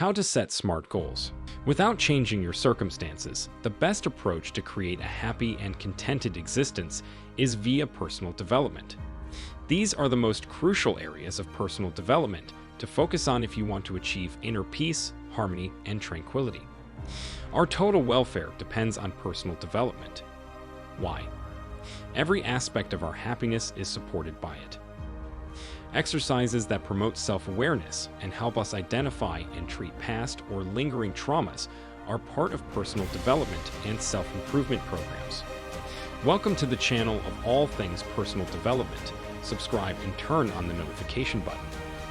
How to set smart goals. Without changing your circumstances, the best approach to create a happy and contented existence is via personal development. These are the most crucial areas of personal development to focus on if you want to achieve inner peace, harmony, and tranquility. Our total welfare depends on personal development. Why? Every aspect of our happiness is supported by it. Exercises that promote self-awareness and help us identify and treat past or lingering traumas are part of personal development and self-improvement programs. Welcome to the channel of all things personal development. Subscribe and turn on the notification button,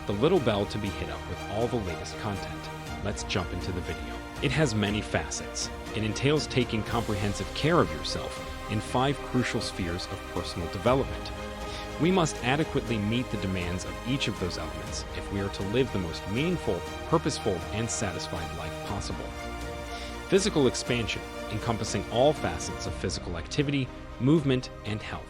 the little bell to be hit up with all the latest content. Let's jump into the video. It has many facets. It entails taking comprehensive care of yourself in 5 crucial spheres of personal development. We must adequately meet the demands of each of those elements if we are to live the most meaningful, purposeful, and satisfied life possible. Physical expansion, encompassing all facets of physical activity, movement, and health.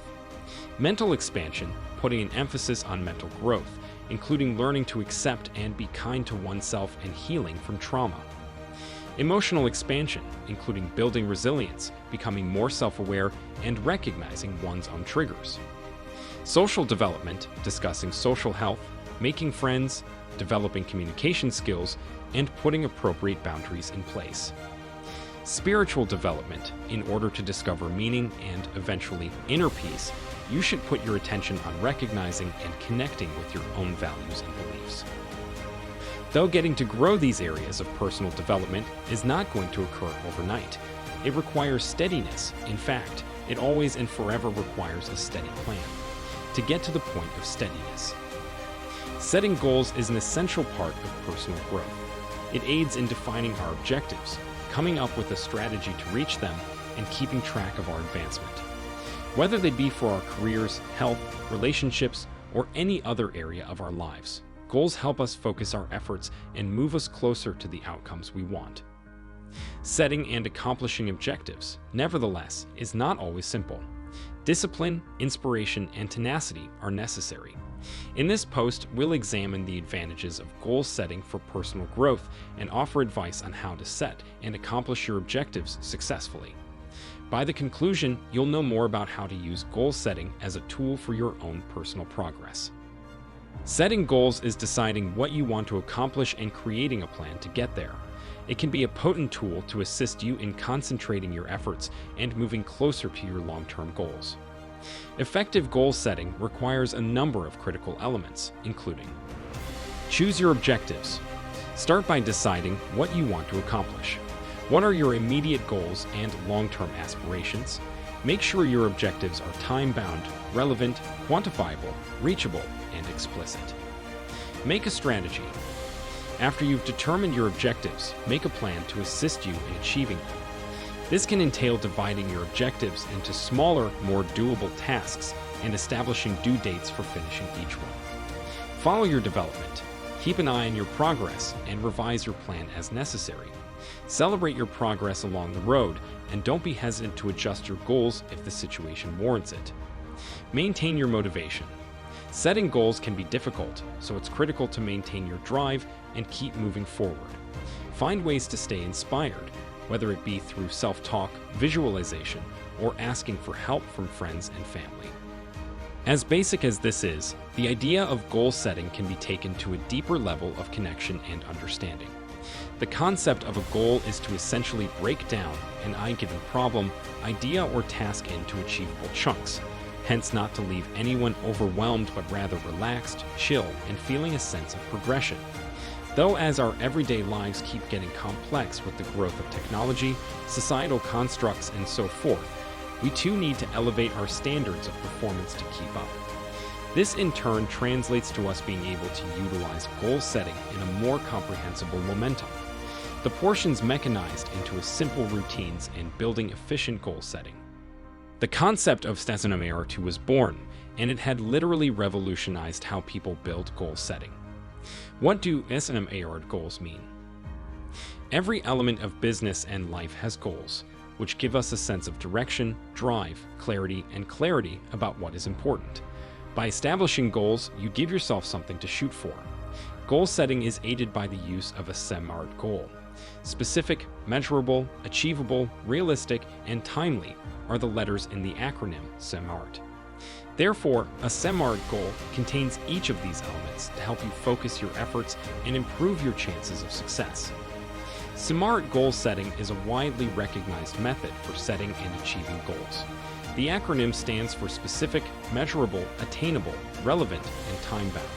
Mental expansion, putting an emphasis on mental growth, including learning to accept and be kind to oneself and healing from trauma. Emotional expansion, including building resilience, becoming more self-aware, and recognizing one's own triggers. Social development, discussing social health, making friends, developing communication skills, and putting appropriate boundaries in place. Spiritual development, in order to discover meaning and, eventually, inner peace, you should put your attention on recognizing and connecting with your own values and beliefs. Though getting to grow these areas of personal development is not going to occur overnight, it requires steadiness. In fact, it always and forever requires a steady plan to get to the point of steadiness. Setting goals is an essential part of personal growth. It aids in defining our objectives, coming up with a strategy to reach them, and keeping track of our advancement. Whether they be for our careers, health, relationships, or any other area of our lives, goals help us focus our efforts and move us closer to the outcomes we want. Setting and accomplishing objectives, nevertheless, is not always simple. Discipline, inspiration, and tenacity are necessary. In this post, we'll examine the advantages of goal setting for personal growth and offer advice on how to set and accomplish your objectives successfully. By the conclusion, you'll know more about how to use goal setting as a tool for your own personal progress. Setting goals is deciding what you want to accomplish and creating a plan to get there. It can be a potent tool to assist you in concentrating your efforts and moving closer to your long-term goals. Effective goal setting requires a number of critical elements, including: choose your objectives. Start by deciding what you want to accomplish. What are your immediate goals and long-term aspirations? Make sure your objectives are time-bound, relevant, quantifiable, reachable, and explicit. Make a strategy. After you've determined your objectives, make a plan to assist you in achieving them. This can entail dividing your objectives into smaller, more doable tasks and establishing due dates for finishing each one. Follow your development. Keep an eye on your progress and revise your plan as necessary. Celebrate your progress along the road and don't be hesitant to adjust your goals if the situation warrants it. Maintain your motivation. Setting goals can be difficult, so it's critical to maintain your drive and keep moving forward. Find ways to stay inspired, whether it be through self-talk, visualization, or asking for help from friends and family. As basic as this is, the idea of goal setting can be taken to a deeper level of connection and understanding. The concept of a goal is to essentially break down an given problem, idea, or task into achievable chunks, hence not to leave anyone overwhelmed but rather relaxed, chill, and feeling a sense of progression. Though as our everyday lives keep getting complex with the growth of technology, societal constructs, and so forth, we too need to elevate our standards of performance to keep up. This in turn translates to us being able to utilize goal setting in a more comprehensible momentum. The portions mechanized into simple routines and building efficient goal setting. The concept of attainable was born, and it had literally revolutionized how people build goal setting. What do attainable goals mean? Every element of business and life has goals, which give us a sense of direction, drive, clarity about what is important. By establishing goals, you give yourself something to shoot for. Goal setting is aided by the use of a SMART goal. Specific, measurable, achievable, realistic, and timely are the letters in the acronym SMART. Therefore, a SMART goal contains each of these elements to help you focus your efforts and improve your chances of success. SMART goal setting is a widely recognized method for setting and achieving goals. The acronym stands for specific, measurable, attainable, relevant, and time-bound.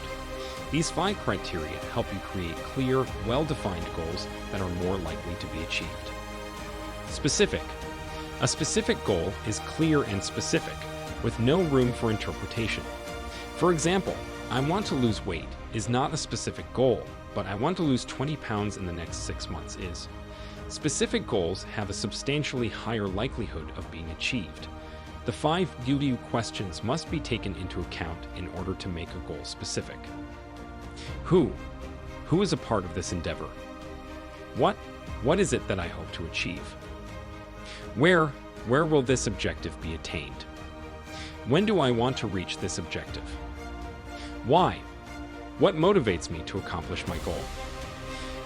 These 5 criteria help you create clear, well-defined goals that are more likely to be achieved. Specific. A specific goal is clear and specific, with no room for interpretation. For example, I want to lose weight is not a specific goal, but I want to lose 20 pounds in the next 6 months is. Specific goals have a substantially higher likelihood of being achieved. The 5 you questions must be taken into account in order to make a goal specific. Who? Who is a part of this endeavor? What? What is it that I hope to achieve? Where will this objective be attained? When do I want to reach this objective? Why? What motivates me to accomplish my goal?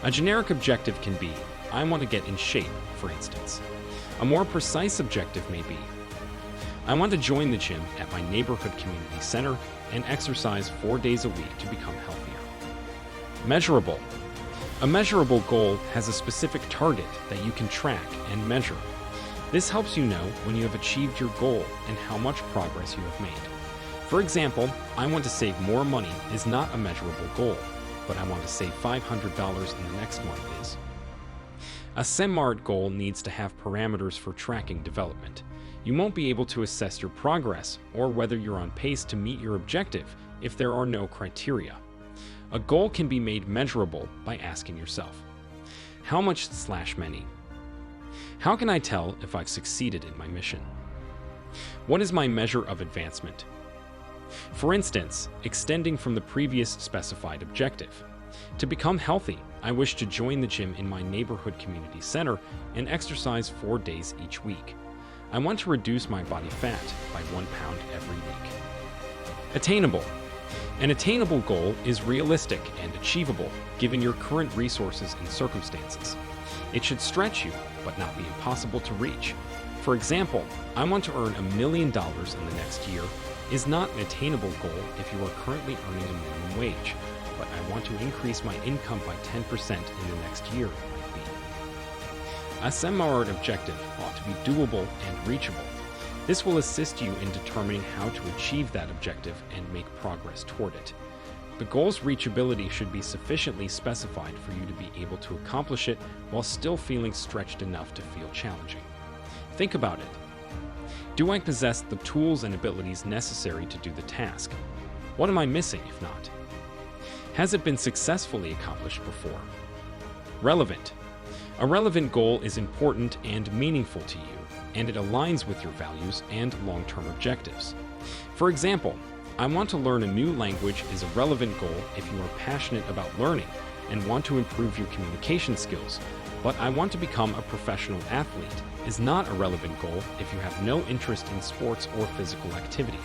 A generic objective can be, I want to get in shape, for instance. A more precise objective may be, I want to join the gym at my neighborhood community center and exercise 4 days a week to become healthier. Measurable. A measurable goal has a specific target that you can track and measure. This helps you know when you have achieved your goal and how much progress you have made. For example, I want to save more money is not a measurable goal, but I want to save $500 in the next month is. A SMART goal needs to have parameters for tracking development. You won't be able to assess your progress or whether you're on pace to meet your objective if there are no criteria. A goal can be made measurable by asking yourself, how much/many? How can I tell if I've succeeded in my mission? What is my measure of advancement? For instance, extending from the previous specified objective. To become healthy, I wish to join the gym in my neighborhood community center and exercise 4 days each week. I want to reduce my body fat by 1 pound every week. Attainable. An attainable goal is realistic and achievable given your current resources and circumstances. It should stretch you, but not be impossible to reach. For example, I want to earn $1 million in the next year is not an attainable goal if you are currently earning a minimum wage, but I want to increase my income by 10% in the next year might be. A SMART objective ought to be doable and reachable. This will assist you in determining how to achieve that objective and make progress toward it. The goal's reachability should be sufficiently specified for you to be able to accomplish it while still feeling stretched enough to feel challenging. Think about it. Do I possess the tools and abilities necessary to do the task? What am I missing if not? Has it been successfully accomplished before? Relevant. A relevant goal is important and meaningful to you, and it aligns with your values and long-term objectives. For example, I want to learn a new language is a relevant goal if you are passionate about learning and want to improve your communication skills, but I want to become a professional athlete is not a relevant goal if you have no interest in sports or physical activity.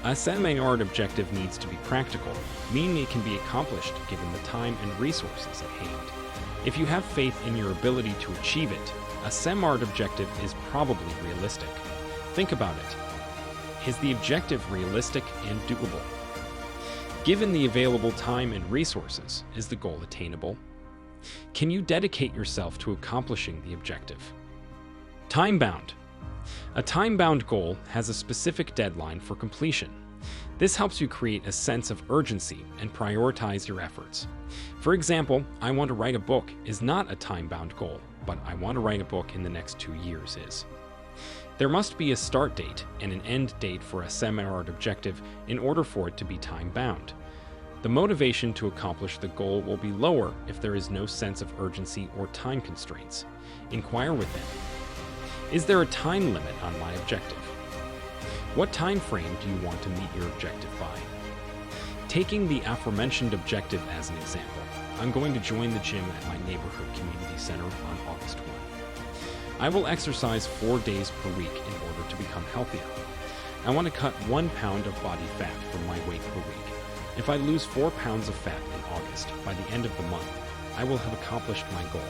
A SMART objective needs to be practical, meaning it can be accomplished given the time and resources at hand. If you have faith in your ability to achieve it, a SMART objective is probably realistic. Think about it. Is the objective realistic and doable? Given the available time and resources, is the goal attainable? Can you dedicate yourself to accomplishing the objective? Time-bound. A time-bound goal has a specific deadline for completion. This helps you create a sense of urgency and prioritize your efforts. For example, I want to write a book is not a time-bound goal, but I want to write a book in the next 2 years is. There must be a start date and an end date for a SMART objective in order for it to be time-bound. The motivation to accomplish the goal will be lower if there is no sense of urgency or time constraints. Inquire within. Is there a time limit on my objective? What time frame do you want to meet your objective by? Taking the aforementioned objective as an example, I'm going to join the gym at my neighborhood community center on August 1. I will exercise 4 days per week in order to become healthier. I want to cut 1 pound of body fat from my weight per week. If I lose 4 pounds of fat in August, by the end of the month, I will have accomplished my goal.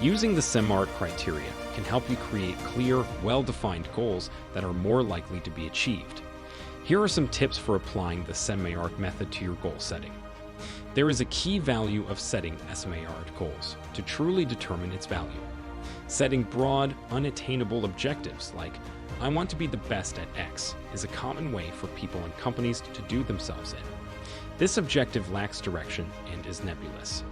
Using the SEMART criteria can help you create clear, well-defined goals that are more likely to be achieved. Here are some tips for applying the SEMART method to your goal setting. There is a key value of setting SEMART goals to truly determine its value. Setting broad, unattainable objectives like, I want to be the best at X, is a common way for people and companies to do themselves in. This objective lacks direction and is nebulous.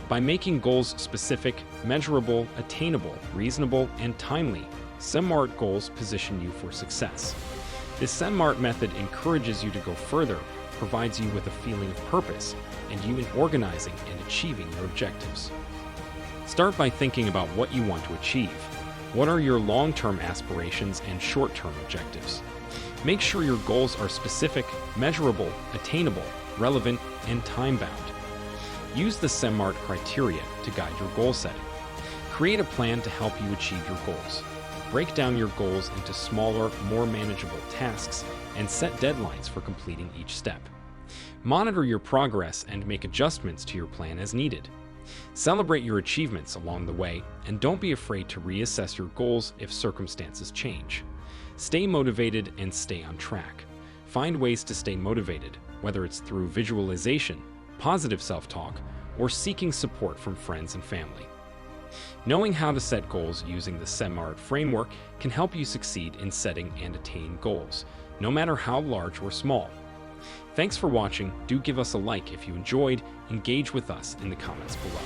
By making goals specific, measurable, attainable, reasonable, and timely, SEMART goals position you for success. This SEMART method encourages you to go further, provides you with a feeling of purpose, and you in organizing and achieving your objectives. Start by thinking about what you want to achieve. What are your long-term aspirations and short-term objectives? Make sure your goals are specific, measurable, attainable, relevant, and time-bound. Use the SEMART criteria to guide your goal setting. Create a plan to help you achieve your goals. Break down your goals into smaller, more manageable tasks and set deadlines for completing each step. Monitor your progress and make adjustments to your plan as needed. Celebrate your achievements along the way and don't be afraid to reassess your goals if circumstances change. Stay motivated and stay on track. Find ways to stay motivated, whether it's through visualization, positive self-talk, or seeking support from friends and family. Knowing how to set goals using the SEMART framework can help you succeed in setting and attain goals, no matter how large or small. Thanks for watching. Do give us a like if you enjoyed. Engage with us in the comments below.